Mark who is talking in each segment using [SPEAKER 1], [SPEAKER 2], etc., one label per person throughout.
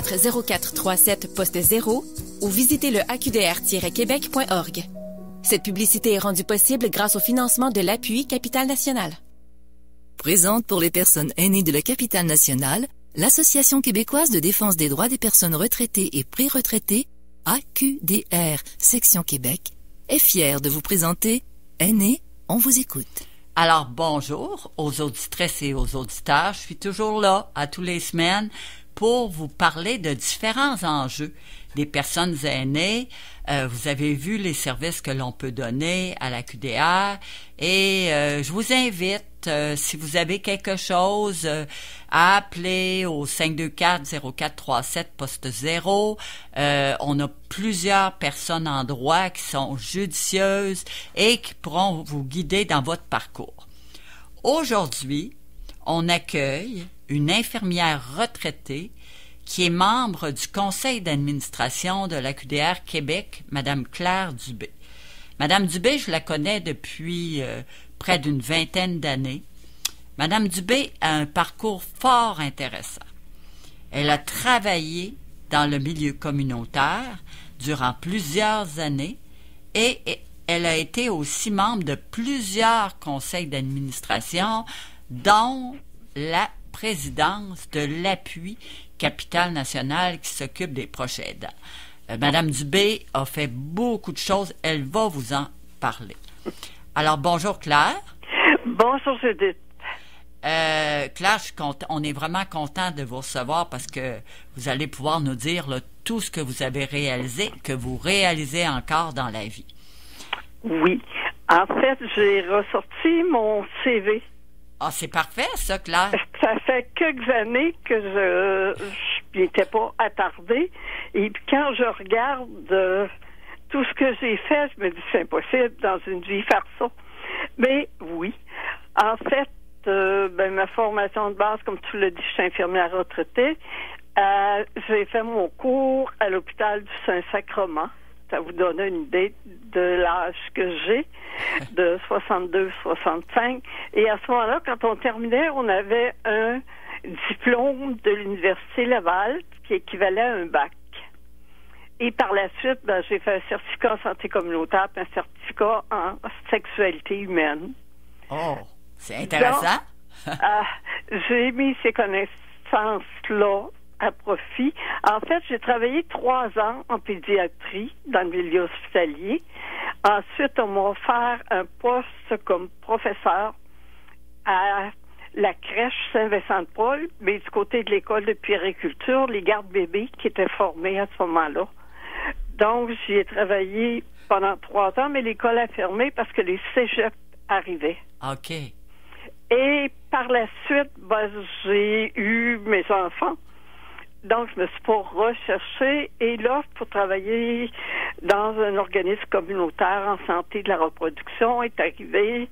[SPEAKER 1] 0437 poste 0 ou visitez le aqdr-québec.org. Cette publicité est rendue possible grâce au financement de l'Appui Capital National.
[SPEAKER 2] Présente pour les personnes aînées de la Capitale nationale, l'Association québécoise de défense des droits des personnes retraitées et pré-retraitées, AQDR, section Québec, est fière de vous présenter Aînés, on vous écoute.
[SPEAKER 3] Alors, bonjour aux auditrices et aux auditeurs. Je suis toujours là, à tous les semaines, pour vous parler de différents enjeux des personnes aînées. Vous avez vu les services que l'on peut donner à la QDR et je vous invite, si vous avez quelque chose, à appeler au 524-0437 poste 0. On a plusieurs personnes en droit qui sont judicieuses et qui pourront vous guider dans votre parcours. Aujourd'hui, on accueille une infirmière retraitée qui est membre du conseil d'administration de la QDR Québec, Madame Claire Dubé. Madame Dubé, je la connais depuis près d'une vingtaine d'années. Madame Dubé a un parcours fort intéressant. Elle a travaillé dans le milieu communautaire durant plusieurs années et elle a été aussi membre de plusieurs conseils d'administration, dont la présidence de l'Appui Capital National qui s'occupe des proches aidants. Madame Dubé a fait beaucoup de choses. Elle va vous en parler. Alors, bonjour Claire.
[SPEAKER 4] Bonjour Judith.
[SPEAKER 3] Claire, on est vraiment content de vous recevoir parce que vous allez pouvoir nous dire là, tout ce que vous avez réalisé, que vous réalisez encore dans la vie. Oui.
[SPEAKER 4] En fait, j'ai ressorti mon CV.
[SPEAKER 3] Ah, c'est parfait, ça, Claire.
[SPEAKER 4] Ça fait quelques années que je n'y étais pas attardée. Et puis quand je regarde tout ce que j'ai fait, je me dis c'est impossible dans une vie faire ça. Mais oui. En fait, ma formation de base, comme tu l'as dit, je suis infirmière retraitée. J'ai fait mon cours à l'hôpital du Saint-Sacrement. Ça vous donne une idée de l'âge que j'ai, de 62-65. Et à ce moment-là, quand on terminait, on avait un diplôme de l'Université Laval qui équivalait à un bac. Et par la suite, j'ai fait un certificat en santé communautaire et un certificat en sexualité humaine.
[SPEAKER 3] Oh, c'est intéressant.
[SPEAKER 4] Donc, j'ai mis ces connaissances-là à profit. En fait, j'ai travaillé 3 ans en pédiatrie dans le milieu hospitalier. Ensuite, on m'a offert un poste comme professeur à la crèche Saint-Vincent-de-Paul, mais du côté de l'école de puériculture, les gardes-bébés qui étaient formés à ce moment-là. Donc, j'y ai travaillé pendant 3 ans, mais l'école a fermé parce que les cégeps arrivaient.
[SPEAKER 3] OK.
[SPEAKER 4] Et par la suite, j'ai eu mes enfants. Donc, je me suis pas recherchée et l'offre pour travailler dans un organisme communautaire en santé de la reproduction est arrivée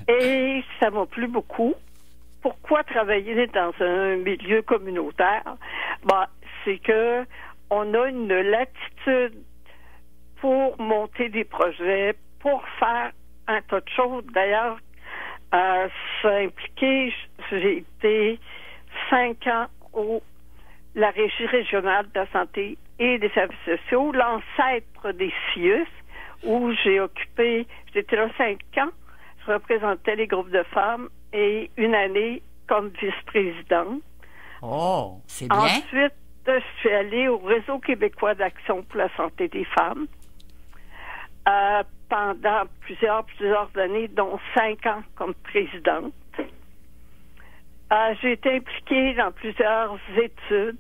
[SPEAKER 4] et ça m'a plu beaucoup. Pourquoi travailler dans un milieu communautaire? C'est que on a une latitude pour monter des projets, pour faire un tas de choses. D'ailleurs, ça a impliqué, j'ai été 5 ans la Régie régionale de la santé et des services sociaux, l'ancêtre des CIUS, où j'étais là 5 ans, je représentais les groupes de femmes et une année comme vice-présidente.
[SPEAKER 3] Oh, c'est bien.
[SPEAKER 4] Ensuite, je suis allée au Réseau québécois d'action pour la santé des femmes pendant plusieurs années, dont 5 ans comme présidente. J'ai été impliquée dans plusieurs études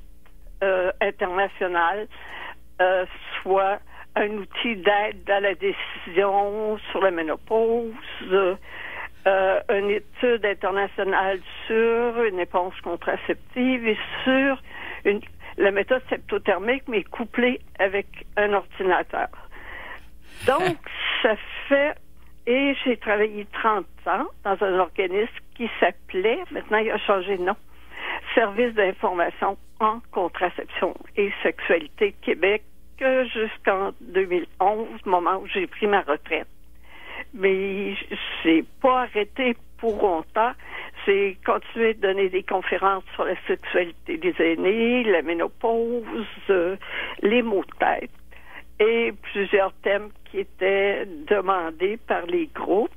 [SPEAKER 4] internationales, soit un outil d'aide à la décision sur la ménopause, une étude internationale sur une éponge contraceptive et sur la méthode septothermique, mais couplée avec un ordinateur. Donc, ça fait... Et j'ai travaillé 30 ans dans un organisme qui s'appelait, maintenant il a changé de nom, Service d'information en contraception et sexualité Québec, jusqu'en 2011, moment où j'ai pris ma retraite. Mais j'ai pas arrêté pour longtemps. J'ai continué de donner des conférences sur la sexualité des aînés, la ménopause, les maux de tête et plusieurs thèmes qui étaient demandés par les groupes.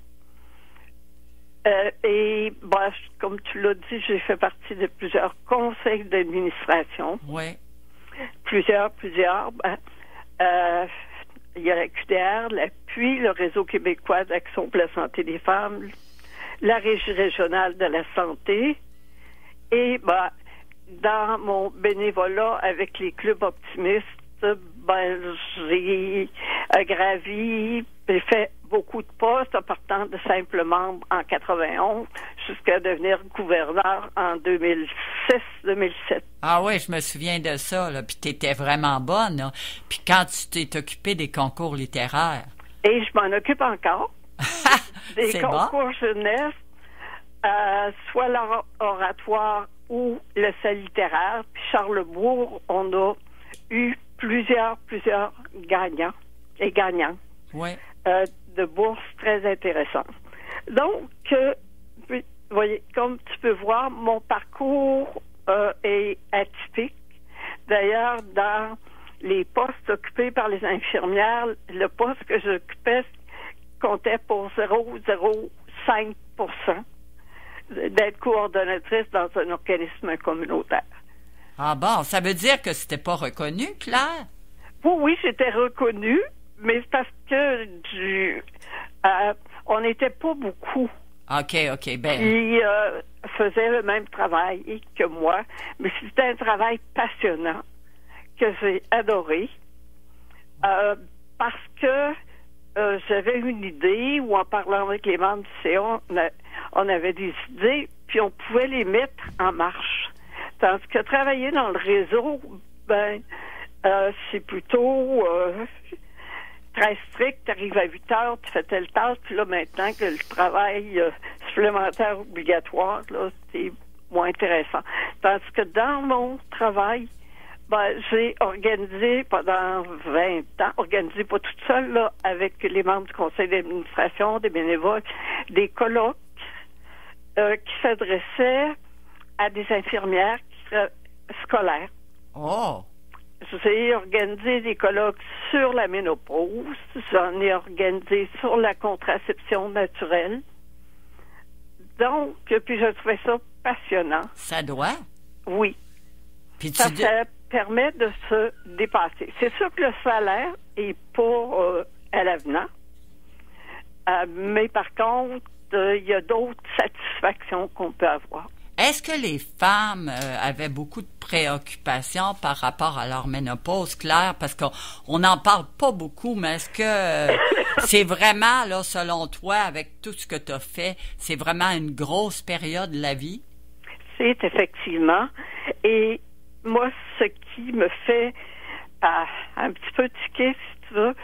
[SPEAKER 4] Comme tu l'as dit, j'ai fait partie de plusieurs conseils d'administration.
[SPEAKER 3] Oui.
[SPEAKER 4] Plusieurs. Il y a la QDR, l'APUI, le Réseau québécois d'action pour la santé des femmes, la Régie régionale de la santé. Et dans mon bénévolat avec les clubs optimistes, j'ai gravi, j'ai fait beaucoup de postes en partant de simple membre en 91 jusqu'à devenir gouverneur en 2006-2007.
[SPEAKER 3] Ah oui, je me souviens de ça, là. Puis t'étais vraiment bonne, là. Puis quand tu t'es occupée des concours littéraires.
[SPEAKER 4] Et je m'en occupe encore. Des concours jeunesse, soit l'oratoire ou l'essai littéraire. Puis Charlesbourg, on a eu plusieurs gagnants et gagnantes.
[SPEAKER 3] Oui.
[SPEAKER 4] De bourses très intéressantes. Donc, vous voyez, comme tu peux voir, mon parcours est atypique. D'ailleurs, dans les postes occupés par les infirmières, le poste que j'occupais comptait pour 0,05% d'être coordonnatrice dans un organisme communautaire.
[SPEAKER 3] Ah bon, ça veut dire que c'était pas reconnu, Claire?
[SPEAKER 4] Oui, j'étais reconnue, mais c'est parce que on n'était pas beaucoup.
[SPEAKER 3] OK.
[SPEAKER 4] Qui faisaient le même travail que moi, mais c'était un travail passionnant que j'ai adoré parce que j'avais une idée ou en parlant avec les membres du CA, on avait des idées, puis on pouvait les mettre en marche. Tandis que travailler dans le réseau, c'est plutôt très strict. Tu arrives à 8 heures, tu fais telle tâche, puis là, maintenant que le travail supplémentaire obligatoire, là, c'est moins intéressant. Tandis que dans mon travail, j'ai organisé pendant 20 ans, organisé pas toute seule, là, avec les membres du conseil d'administration, des bénévoles, des colloques qui s'adressaient à des infirmières scolaires.
[SPEAKER 3] Oh!
[SPEAKER 4] J'ai organisé des colloques sur la ménopause. J'en ai organisé sur la contraception naturelle. Donc, puis je trouvais ça passionnant.
[SPEAKER 3] Ça doit?
[SPEAKER 4] Oui.
[SPEAKER 3] Puis
[SPEAKER 4] ça permet de se dépasser. C'est sûr que le salaire est pas à l'avenant. Mais par contre, il y a d'autres satisfactions qu'on peut avoir.
[SPEAKER 3] Est-ce que les femmes avaient beaucoup de préoccupations par rapport à leur ménopause, Claire? Parce qu'on n'en parle pas beaucoup, mais est-ce que c'est vraiment, là, selon toi, avec tout ce que tu as fait, c'est vraiment une grosse période de la vie?
[SPEAKER 4] C'est effectivement. Et moi, ce qui me fait un petit peu tiquer, si tu veux,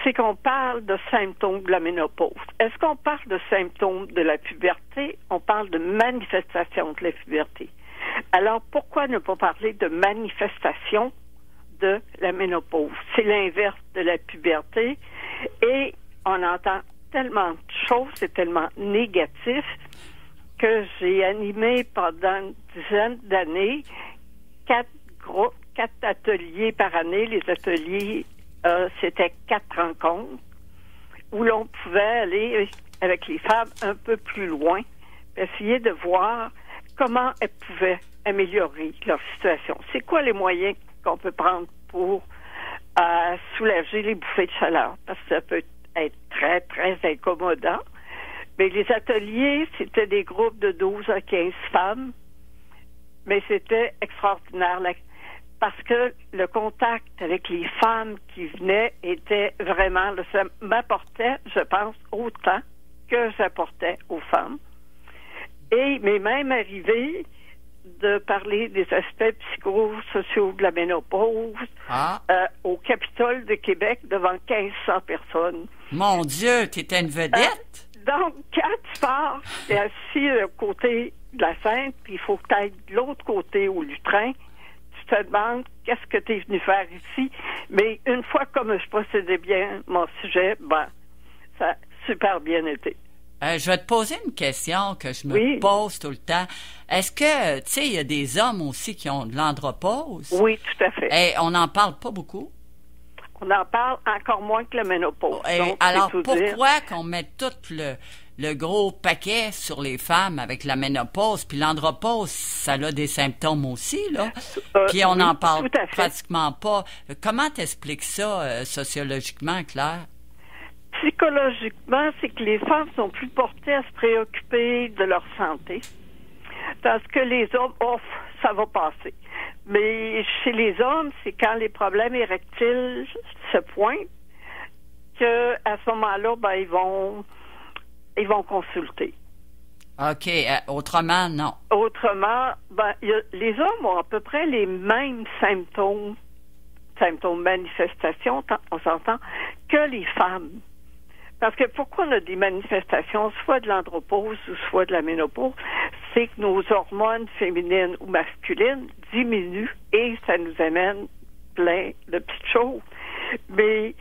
[SPEAKER 4] c'est qu'on parle de symptômes de la ménopause. Est-ce qu'on parle de symptômes de la puberté? On parle de manifestations de la puberté. Alors, pourquoi ne pas parler de manifestations de la ménopause? C'est l'inverse de la puberté et on entend tellement de choses, c'est tellement négatif que j'ai animé pendant une dizaine d'années 4 ateliers par année. Les ateliers c'était 4 rencontres où l'on pouvait aller avec les femmes un peu plus loin, essayer de voir comment elles pouvaient améliorer leur situation. C'est quoi les moyens qu'on peut prendre pour soulager les bouffées de chaleur? Parce que ça peut être très, très incommodant. Mais les ateliers, c'était des groupes de 12 à 15 femmes, mais c'était extraordinaire. Parce que le contact avec les femmes qui venaient était vraiment, ça m'apportait, je pense, autant que j'apportais aux femmes. Et m'est même arrivé de parler des aspects psychosociaux de la ménopause au Capitole de Québec devant 1500 personnes.
[SPEAKER 3] Mon Dieu, t'étais une vedette?
[SPEAKER 4] Donc, quand tu pars, t'es assis à côté de la scène, puis il faut que tu ailles de l'autre côté au lutrin. Tu te demandes qu'est-ce que tu es venu faire ici. Mais une fois comme je possédais bien mon sujet, ça a super bien été.
[SPEAKER 3] Je vais te poser une question que je me pose tout le temps. Est-ce que, tu sais, il y a des hommes aussi qui ont de l'andropause?
[SPEAKER 4] Oui, tout à fait.
[SPEAKER 3] Et on n'en parle pas beaucoup?
[SPEAKER 4] On en parle encore moins que la ménopause. Donc,
[SPEAKER 3] alors, pourquoi qu'on met tout le gros paquet sur les femmes avec la ménopause, puis l'andropause, ça a des symptômes aussi, là, puis on n'en parle pratiquement pas. Comment t'expliques ça sociologiquement, Claire?
[SPEAKER 4] Psychologiquement, c'est que les femmes sont plus portées à se préoccuper de leur santé, parce que les hommes, ça va passer. Mais chez les hommes, c'est quand les problèmes érectiles se pointent que à ce moment-là, ils vont consulter.
[SPEAKER 3] OK. Autrement, non.
[SPEAKER 4] Autrement, les hommes ont à peu près les mêmes symptômes, manifestations, on s'entend, que les femmes. Parce que pourquoi on a des manifestations, soit de l'andropause ou soit de la ménopause, c'est que nos hormones féminines ou masculines diminuent et ça nous amène plein de petites choses. Mais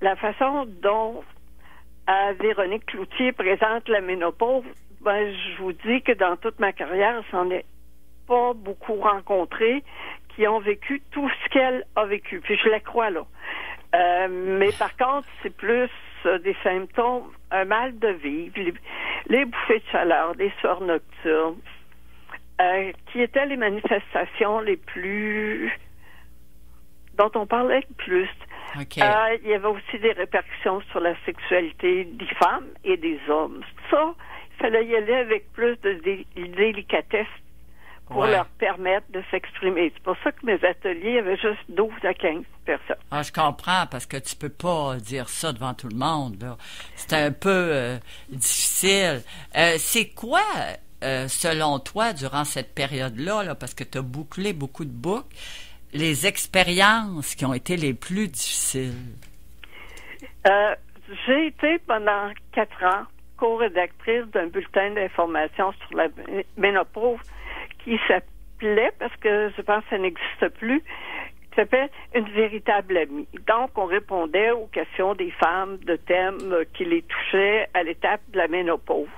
[SPEAKER 4] la façon dont Véronique Cloutier présente la ménopause, je vous dis que dans toute ma carrière, j'en ai pas beaucoup rencontré qui ont vécu tout ce qu'elle a vécu. Puis je la crois là. Mais par contre, c'est plus des symptômes, un mal de vivre, les bouffées de chaleur, les sueurs nocturnes, qui étaient les manifestations les plus dont on parlait le plus.
[SPEAKER 3] Okay.
[SPEAKER 4] Il y avait aussi des répercussions sur la sexualité des femmes et des hommes. Ça, il fallait y aller avec plus de délicatesse pour leur permettre de s'exprimer. C'est pour ça que mes ateliers avaient juste 12 à 15 personnes.
[SPEAKER 3] Ah, je comprends, parce que tu peux pas dire ça devant tout le monde, là. C'est un peu difficile. C'est quoi, selon toi, durant cette période-là, là, parce que tu as bouclé beaucoup de boucles, les expériences qui ont été les plus difficiles?
[SPEAKER 4] J'ai été pendant 4 ans co-rédactrice d'un bulletin d'information sur la ménopause qui s'appelait, parce que je pense que ça n'existe plus, qui s'appelle Une véritable amie. Donc, on répondait aux questions des femmes de thèmes qui les touchaient à l'étape de la ménopause.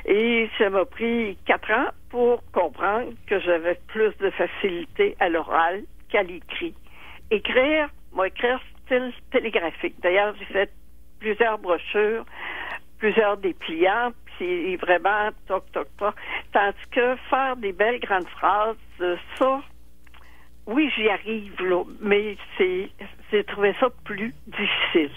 [SPEAKER 4] Et ça m'a pris 4 ans pour comprendre que j'avais plus de facilité à l'oral qu'à l'écrit. Écrire style télégraphique. D'ailleurs, j'ai fait plusieurs brochures, plusieurs dépliants, puis vraiment toc, toc, toc. Tandis que faire des belles grandes phrases, ça, oui, j'y arrive, là, mais j'ai trouvé ça plus difficile.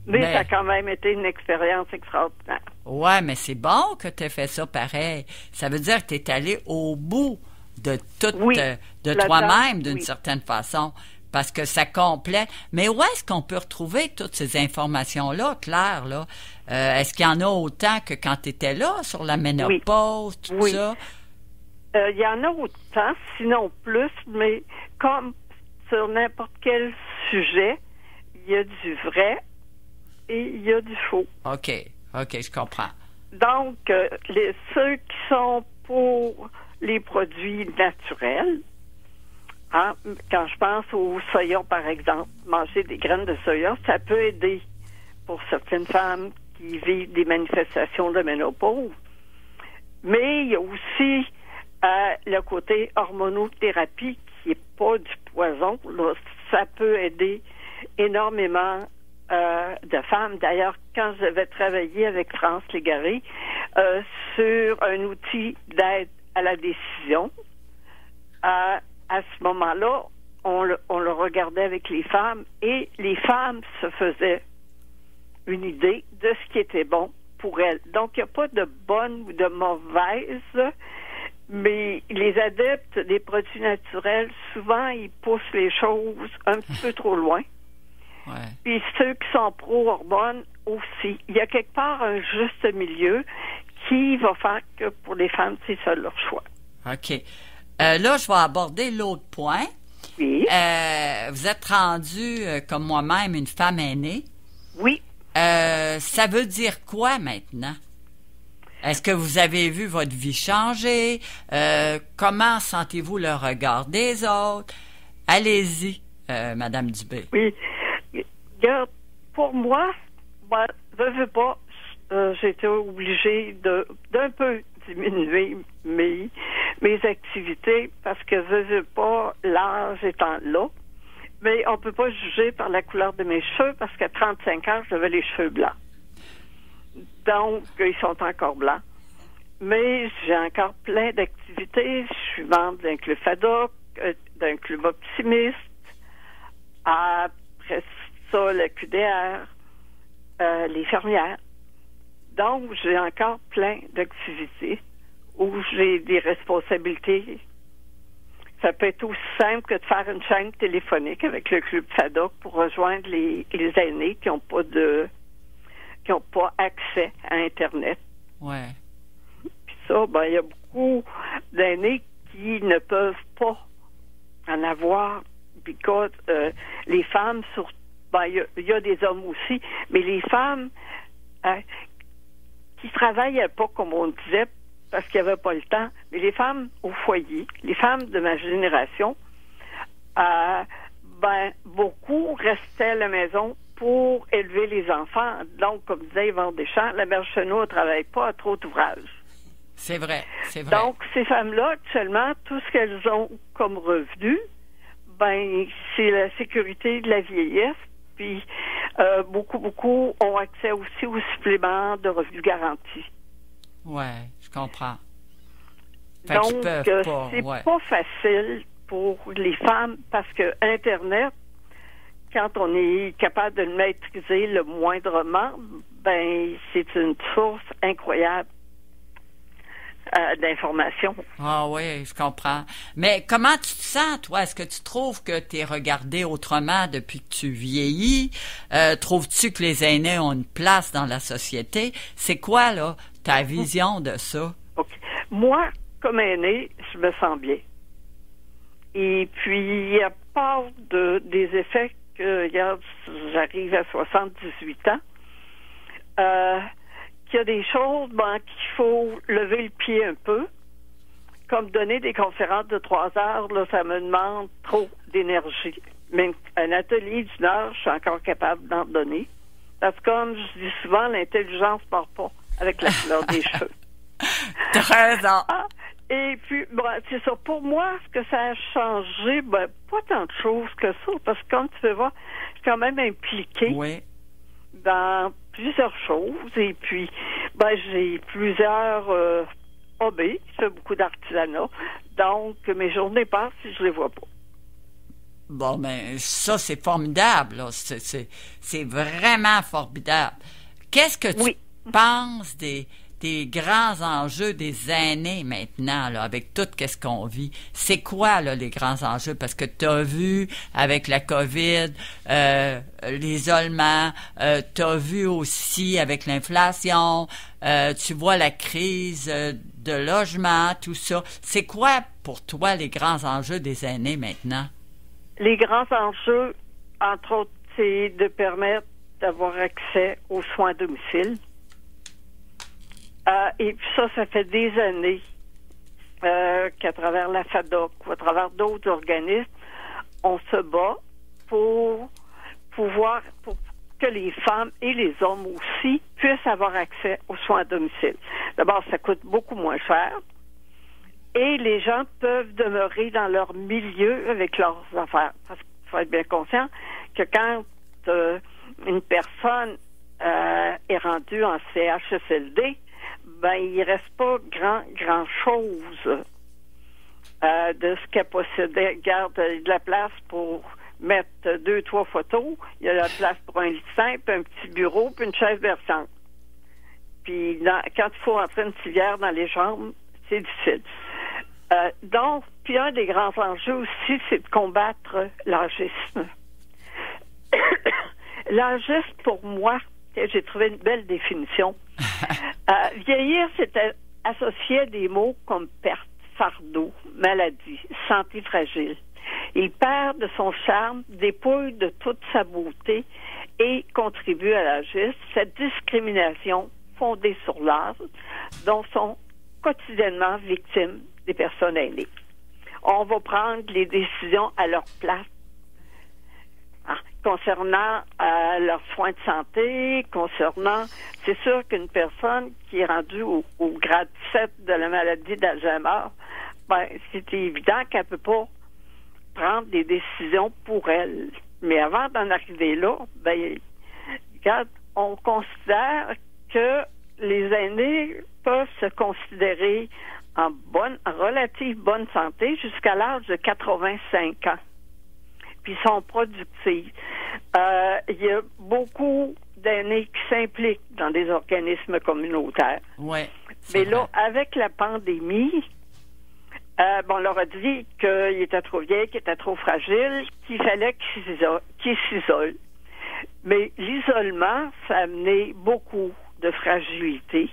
[SPEAKER 4] Mais ça a quand même été une expérience extraordinaire.
[SPEAKER 3] Ouais, mais c'est bon que tu aies fait ça pareil. Ça veut dire que tu es allé au bout de tout, de toi-même, d'une certaine façon, parce que ça complète. Mais où est-ce qu'on peut retrouver toutes ces informations-là, Claire, là? Est-ce qu'il y en a autant que quand tu étais là, sur la ménopause, tout ça?
[SPEAKER 4] Il y en a autant, sinon plus, mais comme sur n'importe quel sujet, il y a du vrai et il y a du faux.
[SPEAKER 3] OK, je comprends.
[SPEAKER 4] Donc, ceux qui sont pour les produits naturels, quand je pense au soya, par exemple, manger des graines de soya, ça peut aider pour certaines femmes qui vivent des manifestations de ménopause. Mais il y a aussi le côté hormonothérapie qui n'est pas du poison. Là, ça peut aider énormément de femmes. D'ailleurs, quand j'avais travaillé avec France Légaré sur un outil d'aide à la décision, à ce moment-là, on le regardait avec les femmes et les femmes se faisaient une idée de ce qui était bon pour elles. Donc, il n'y a pas de bonne ou de mauvaise, mais les adeptes des produits naturels, souvent, ils poussent les choses un petit peu trop loin.
[SPEAKER 3] Ouais.
[SPEAKER 4] Puis ceux qui sont pro-hormones aussi. Il y a quelque part un juste milieu qui va faire que pour les femmes, c'est ça leur choix.
[SPEAKER 3] OK. Là, je vais aborder l'autre point.
[SPEAKER 4] Oui.
[SPEAKER 3] Vous êtes rendu, comme moi-même, une femme aînée.
[SPEAKER 4] Oui.
[SPEAKER 3] Ça veut dire quoi maintenant? Est-ce que vous avez vu votre vie changer? Comment sentez-vous le regard des autres? Allez-y, Madame Dubé.
[SPEAKER 4] Oui. Regarde, pour moi, je veux pas, j'ai été obligée d'un peu diminuer mes activités parce que je veux pas, l'âge étant là. Mais on peut pas juger par la couleur de mes cheveux parce qu'à 35 ans, j'avais les cheveux blancs. Donc, ils sont encore blancs. Mais j'ai encore plein d'activités. Je suis membre d'un club FADOC, d'un club optimiste. Après ça, la QDR, les fermières. Donc, j'ai encore plein d'activités où j'ai des responsabilités. Ça peut être aussi simple que de faire une chaîne téléphonique avec le club FADOC pour rejoindre les aînés qui n'ont pas accès à Internet.
[SPEAKER 3] Ouais.
[SPEAKER 4] Puis ça, il y a beaucoup d'aînés qui ne peuvent pas en avoir, because les femmes, il y a des hommes aussi, mais les femmes qui travaillaient pas, comme on disait, parce qu'il n'y avait pas le temps, mais les femmes au foyer, les femmes de ma génération, beaucoup restaient à la maison pour élever les enfants. Donc, comme disait Yvon Deschamps, la mère Chenot ne travaille pas à trop d'ouvrage.
[SPEAKER 3] C'est vrai, c'est vrai.
[SPEAKER 4] Donc, ces femmes-là, actuellement, tout ce qu'elles ont comme revenu, c'est la sécurité de la vieillesse. Puis, beaucoup ont accès aussi au supplément de revenus garantis.
[SPEAKER 3] Ouais, je comprends.
[SPEAKER 4] Donc, c'est pas facile pour les femmes parce que Internet, quand on est capable de le maîtriser le moindrement, c'est une source incroyable d'informations.
[SPEAKER 3] Ah oui, je comprends. Mais comment tu te sens, toi? Est-ce que tu trouves que tu es regardé autrement depuis que tu vieillis? Trouves-tu que les aînés ont une place dans la société? C'est quoi, là, ta vision de ça? Okay.
[SPEAKER 4] Moi, comme aîné, je me sens bien. Et puis, à part des effets que, regarde, j'arrive à 78 ans, qu'il y a des choses qu'il faut lever le pied un peu, comme donner des conférences de 3 heures, là, ça me demande trop d'énergie. Mais un atelier d'une heure, je suis encore capable d'en donner. Parce que, comme je dis souvent, l'intelligence ne part pas avec la couleur des cheveux.
[SPEAKER 3] T'as raison.
[SPEAKER 4] Et puis, c'est ça. Pour moi, ce que ça a changé, pas tant de choses que ça, parce que comme tu peux voir, je suis quand même impliquée dans plusieurs choses. Et puis, j'ai plusieurs hobbies. Je fais beaucoup d'artisanat. Donc, mes journées passent si je les vois pas.
[SPEAKER 3] Bon, ça, c'est formidable, là. C'est vraiment formidable. Qu'est-ce que tu penses des grands enjeux des aînés maintenant, là, avec tout ce qu'on vit? C'est quoi, là, les grands enjeux? Parce que tu as vu, avec la COVID, l'isolement, tu as vu aussi avec l'inflation, tu vois la crise de logement, tout ça. C'est quoi, pour toi, les grands enjeux des aînés maintenant?
[SPEAKER 4] Les grands enjeux, entre autres, c'est de permettre d'avoir accès aux soins à domicile. Et puis ça fait des années qu'à travers la FADOC ou à travers d'autres organismes, on se bat pour que les femmes et les hommes aussi puissent avoir accès aux soins à domicile. D'abord, ça coûte beaucoup moins cher et les gens peuvent demeurer dans leur milieu avec leurs affaires. Parce qu'il faut être bien conscient que quand une personne est rendue en CHSLD, il reste pas grand chose de ce qu'elle possédait. Regarde, il y a de la place pour mettre 2-3 photos, il y a de la place pour un lit simple, un petit bureau, puis une chaise berçante. Puis quand il faut entrer une civière dans les jambes, c'est difficile. Donc, puis un des grands enjeux aussi, c'est de combattre l'âgisme. L'âgisme, pour moi, j'ai trouvé une belle définition. Vieillir, c'est associé à des mots comme perte, fardeau, maladie, santé fragile. Il perd de son charme, dépouille de toute sa beauté et contribue à l'âgisme. Cette discrimination fondée sur l'âge dont sont quotidiennement victimes des personnes aînées. On va prendre les décisions à leur place. concernant leurs soins de santé, c'est sûr qu'une personne qui est rendue au grade 7 de la maladie d'Alzheimer, c'est évident qu'elle peut pas prendre des décisions pour elle. Mais avant d'en arriver là, regarde, on considère que les aînés peuvent se considérer en relative bonne santé jusqu'à l'âge de 85 ans. Puis ils sont productifs. Il y a beaucoup d'aînés qui s'impliquent dans des organismes communautaires.
[SPEAKER 3] Ouais,
[SPEAKER 4] mais là, avec la pandémie, on leur a dit qu'ils étaient trop vieilles, qu'ils étaient trop fragiles, qu'il fallait qu'ils s'isolent. Mais l'isolement, ça a amené beaucoup de fragilité.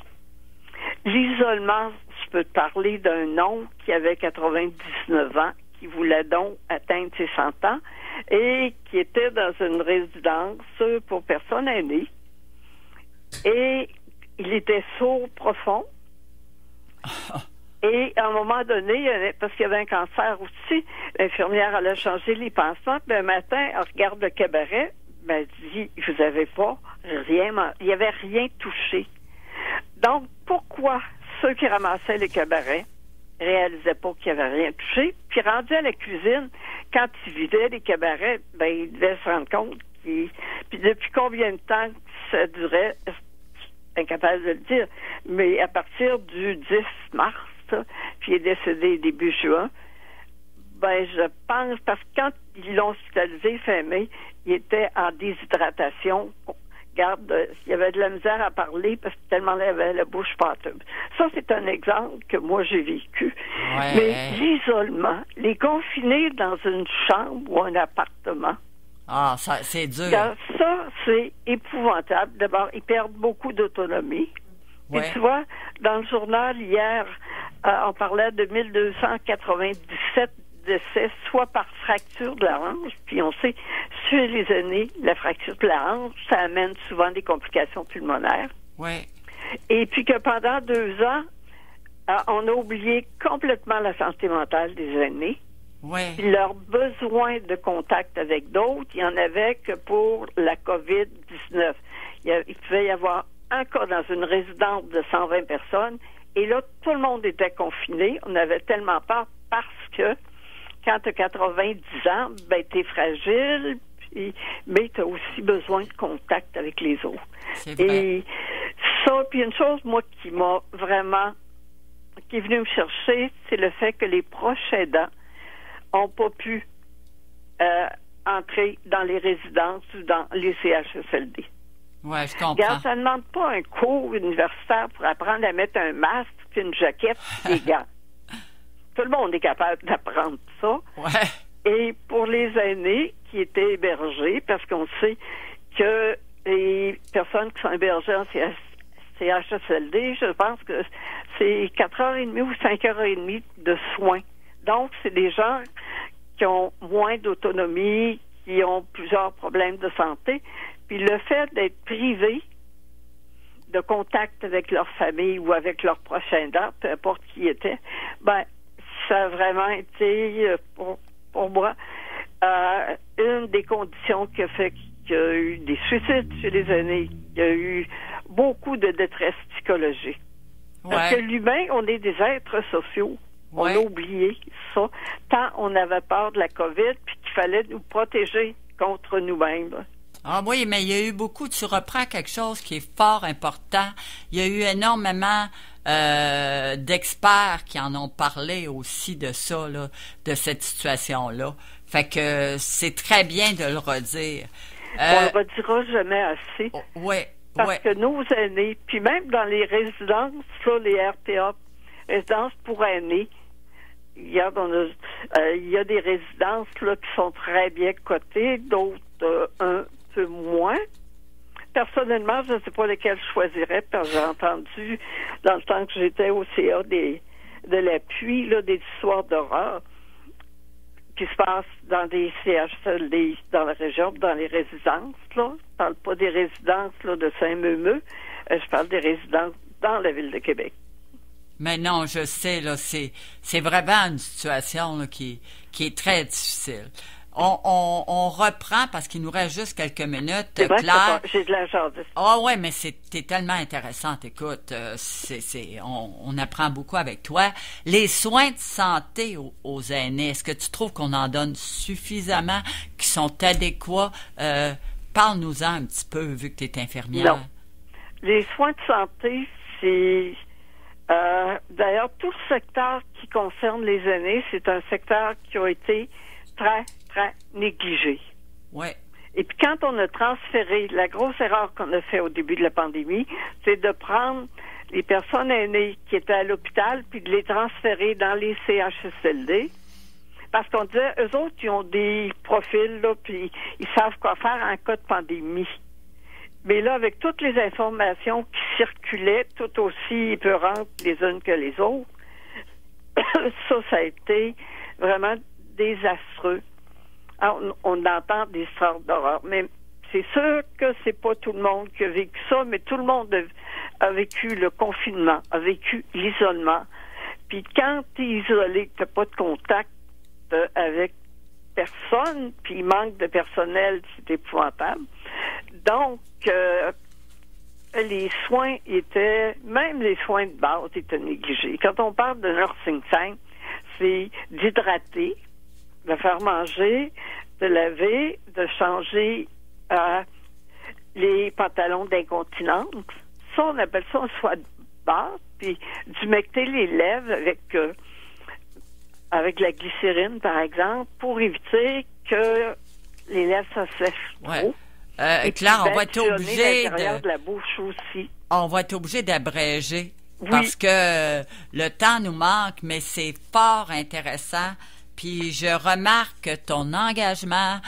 [SPEAKER 4] L'isolement, je peux te parler d'un homme qui avait 99 ans, qui voulait donc atteindre ses 100 ans et qui était dans une résidence pour personnes aînées. Et il était sourd profond. Et à un moment donné, parce qu'il y avait un cancer aussi, l'infirmière allait changer les pansements. Puis un matin, elle regarde le cabaret, elle dit, vous avez pas rien, il n'y avait rien touché. Donc, pourquoi ceux qui ramassaient les cabarets réalisaient pas qu'il n'y avait rien touché? Puis rendu à la cuisine, quand ils vidaient les cabarets, ils devaient se rendre compte puis depuis combien de temps ça durait, incapable de le dire, mais à partir du 10 mars, puis il est décédé début juin, je pense, parce que quand ils l'ont hospitalisé fin mai, il était en déshydratation. Regarde, il y avait de la misère à parler parce que tellement il avait la bouche pâteuse. Ça, c'est un exemple que moi, j'ai vécu.
[SPEAKER 3] Ouais.
[SPEAKER 4] Mais l'isolement, les confiner dans une chambre ou un appartement,
[SPEAKER 3] ça, c'est dur.
[SPEAKER 4] Ça, c'est épouvantable. D'abord, ils perdent beaucoup d'autonomie. Et tu vois, dans le journal, hier, on parlait de 1297 décès, soit par fracture de la hanche, puis on sait, chez les aînés, la fracture de la hanche, ça amène souvent des complications pulmonaires.
[SPEAKER 3] Oui.
[SPEAKER 4] Et puis que pendant 2 ans, on a oublié complètement la santé mentale des aînés.
[SPEAKER 3] Oui.
[SPEAKER 4] Puis leur besoin de contact avec d'autres, il n'y en avait que pour la COVID-19. Il pouvait y avoir un cas dans une résidence de 120 personnes, et là, tout le monde était confiné. On avait tellement peur parce que quand tu as 90 ans, t'es fragile, mais tu as aussi besoin de contact avec les autres.
[SPEAKER 3] C'est vrai.
[SPEAKER 4] Et ça, puis une chose, moi, qui m'a vraiment, qui est venue me chercher, c'est le fait que les proches aidants n'ont pas pu entrer dans les résidences ou dans les CHSLD.
[SPEAKER 3] Oui, je comprends.
[SPEAKER 4] Regarde, ça ne demande pas un cours universitaire pour apprendre à mettre un masque, une jaquette, des gants. Tout le monde est capable d'apprendre ça.
[SPEAKER 3] Ouais.
[SPEAKER 4] Et pour les aînés qui étaient hébergés, parce qu'on sait que les personnes qui sont hébergées en CHSLD, je pense que c'est 4h30 ou 5h30 de soins. Donc, c'est des gens qui ont moins d'autonomie, qui ont plusieurs problèmes de santé. Puis le fait d'être privés de contact avec leur famille ou avec leurs proches aidants, peu importe qui était, ça a vraiment été, pour moi, une des conditions qui a fait qu'il y a eu des suicides chez les aînés. Il y a eu beaucoup de détresse psychologique.
[SPEAKER 3] Ouais.
[SPEAKER 4] Parce que l'humain, on est des êtres sociaux. On a oublié ça. Tant on avait peur de la COVID, puis qu'il fallait nous protéger contre nous-mêmes.
[SPEAKER 3] Ah oui, mais il y a eu beaucoup, tu reprends quelque chose qui est fort important. Il y a eu énormément d'experts qui en ont parlé aussi de ça, là, de cette situation-là. Fait que c'est très bien de le redire.
[SPEAKER 4] On le redira jamais assez.
[SPEAKER 3] Oui.
[SPEAKER 4] Parce que nos aînés, puis même dans les résidences, là, les RPA, résidences pour aînés, il y a des résidences là, qui sont très bien cotées, d'autres un peu moins. Personnellement, je ne sais pas lesquelles je choisirais, parce que j'ai entendu, dans le temps que j'étais au CA de l'appui, là, des histoires d'horreur qui se passent dans des CHSLD, dans la région, dans les résidences, là. Je parle pas des résidences là, de Saint-Meumeux, je parle des résidences dans la ville de Québec.
[SPEAKER 3] Mais non, je sais, là, c'est vraiment une situation là, qui est très difficile. On reprend parce qu'il nous reste juste quelques minutes.
[SPEAKER 4] C'est vrai,
[SPEAKER 3] Claire,
[SPEAKER 4] j'ai de la jaundisse.
[SPEAKER 3] Ah ouais, mais t'es tellement intéressante. Écoute, on apprend beaucoup avec toi. Les soins de santé aux aînés, est-ce que tu trouves qu'on en donne suffisamment, qui sont adéquats? Parle-nous-en un petit peu, vu que tu es infirmière.
[SPEAKER 4] Non. Les soins de santé, c'est... d'ailleurs, tout le secteur qui concerne les aînés, c'est un secteur qui a été très, très négligé.
[SPEAKER 3] Ouais.
[SPEAKER 4] Et puis quand on a transféré, la grosse erreur qu'on a fait au début de la pandémie, c'est de prendre les personnes aînées qui étaient à l'hôpital puis de les transférer dans les CHSLD. Parce qu'on disait, eux autres, ils ont des profils, là, puis ils savent quoi faire en cas de pandémie. Mais là, avec toutes les informations qui circulaient, tout aussi épeurantes les unes que les autres, ça a été vraiment désastreux. Alors, on entend des histoires d'horreur, mais c'est sûr que c'est pas tout le monde qui a vécu ça, mais tout le monde a vécu le confinement, a vécu l'isolement. Puis quand tu es isolé, tu n'as pas de contact avec personne, puis il manque de personnel, c'est épouvantable. Donc, les soins même les soins de base étaient négligés. Quand on parle de nursing time, c'est d'hydrater, de faire manger, de laver, de changer les pantalons d'incontinence. Ça, on appelle ça un soin de base, puis d'humecter les lèvres avec la glycérine, par exemple, pour éviter que les lèvres s'assèchent trop.
[SPEAKER 3] Claire, on va être obligé
[SPEAKER 4] de la bouche aussi.
[SPEAKER 3] On va être obligé d'abréger
[SPEAKER 4] Oui.
[SPEAKER 3] parce que le temps nous manque, mais c'est fort intéressant. Puis je remarque ton engagement,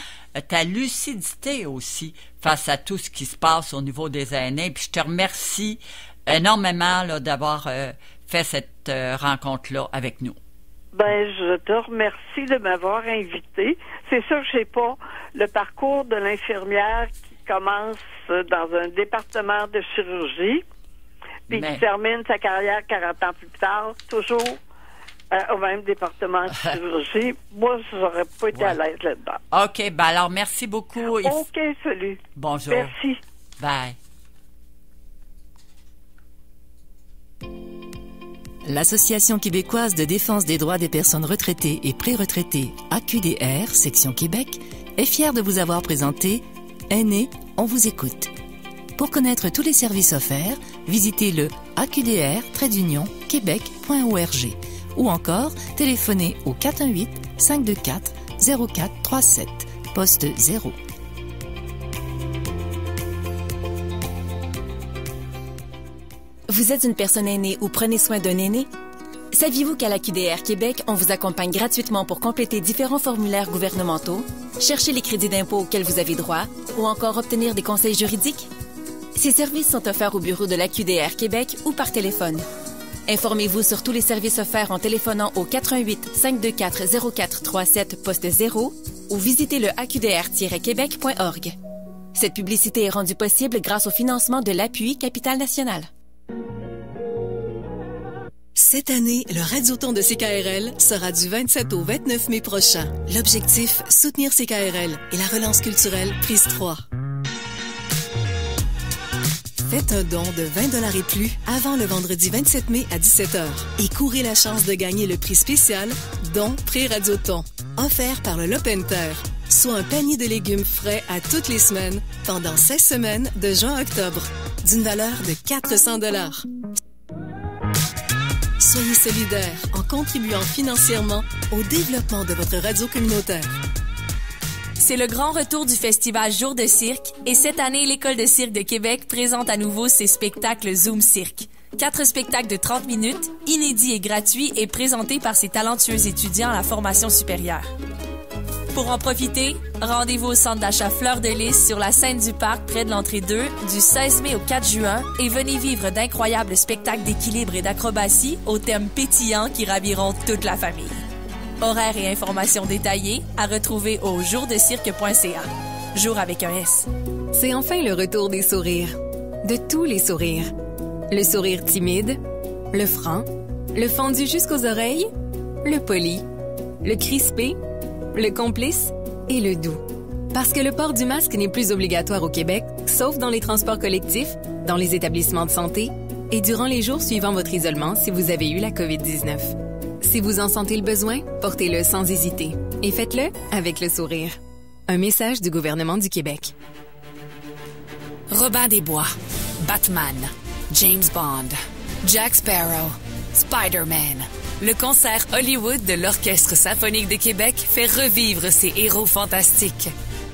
[SPEAKER 3] ta lucidité aussi face à tout ce qui se passe au niveau des aînés. Puis je te remercie énormément là, d'avoir fait cette rencontre-là avec nous.
[SPEAKER 4] Ben, je te remercie de m'avoir invité. C'est sûr que j'ai pas le parcours de l'infirmière qui commence dans un département de chirurgie, puis qui termine sa carrière 40 ans plus tard, toujours au même département de chirurgie. Moi, je n'aurais pas été à l'aise là-dedans.
[SPEAKER 3] OK, ben alors merci beaucoup.
[SPEAKER 4] OK, salut.
[SPEAKER 3] Bonjour.
[SPEAKER 4] Merci.
[SPEAKER 3] Bye.
[SPEAKER 2] L'Association québécoise de défense des droits des personnes retraitées et pré-retraitées, AQDR, section Québec, est fière de vous avoir présenté Aînés, on vous écoute. Pour connaître tous les services offerts, visitez le aqdr-québec.org ou encore téléphonez au 418-524-0437, poste 0.
[SPEAKER 1] Vous êtes une personne aînée ou prenez soin d'un aîné? Saviez-vous qu'à l'AQDR Québec, on vous accompagne gratuitement pour compléter différents formulaires gouvernementaux, chercher les crédits d'impôt auxquels vous avez droit ou encore obtenir des conseils juridiques? Ces services sont offerts au bureau de l'AQDR Québec ou par téléphone. Informez-vous sur tous les services offerts en téléphonant au 418-524-0437 poste 0 ou visitez le aqdr-québec.org. Cette publicité est rendue possible grâce au financement de l'Appui Capital National.
[SPEAKER 5] Cette année, le Radioton de CKRL sera du 27 au 29 mai prochain. L'objectif, soutenir CKRL et la relance culturelle prise 3. Faites un don de 20$ et plus avant le vendredi 27 mai à 17h et courez la chance de gagner le prix spécial Don Pré-Radioton, offert par le Lopenter, soit un panier de légumes frais à toutes les semaines pendant 16 semaines de juin à octobre, d'une valeur de 400$. Soyez solidaires en contribuant financièrement au développement de votre radio communautaire.
[SPEAKER 6] C'est le grand retour du festival Jour de cirque et cette année, l'École de cirque de Québec présente à nouveau ses spectacles Zoom Cirque. 4 spectacles de 30 minutes, inédits et gratuits et présentés par ses talentueux étudiants à la formation supérieure. Pour en profiter, rendez-vous au centre d'achat Fleur de Lys sur la scène du parc près de l'entrée 2 du 16 mai au 4 juin et venez vivre d'incroyables spectacles d'équilibre et d'acrobatie aux thèmes pétillants qui raviront toute la famille. Horaires et informations détaillées à retrouver au jourdecirque.ca. Jour avec un S.
[SPEAKER 7] C'est enfin le retour des sourires. De tous les sourires. Le sourire timide, le franc, le fendu jusqu'aux oreilles, le poli, le crispé, le complice et le doux. Parce que le port du masque n'est plus obligatoire au Québec, sauf dans les transports collectifs, dans les établissements de santé et durant les jours suivant votre isolement si vous avez eu la COVID-19. Si vous en sentez le besoin, portez-le sans hésiter et faites-le avec le sourire. Un message du gouvernement du Québec.
[SPEAKER 8] Robin des Bois, Batman, James Bond, Jack Sparrow, Spider-Man. Le concert Hollywood de l'Orchestre symphonique de Québec fait revivre ces héros fantastiques.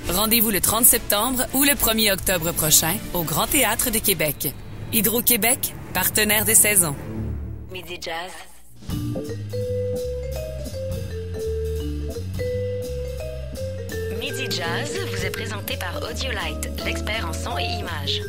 [SPEAKER 8] Rendez-vous le 30 septembre ou le 1er octobre prochain au Grand Théâtre de Québec. Hydro-Québec, partenaire des saisons.
[SPEAKER 9] Midi Jazz. Midi Jazz vous est présenté par Audiolite, l'expert en son et images.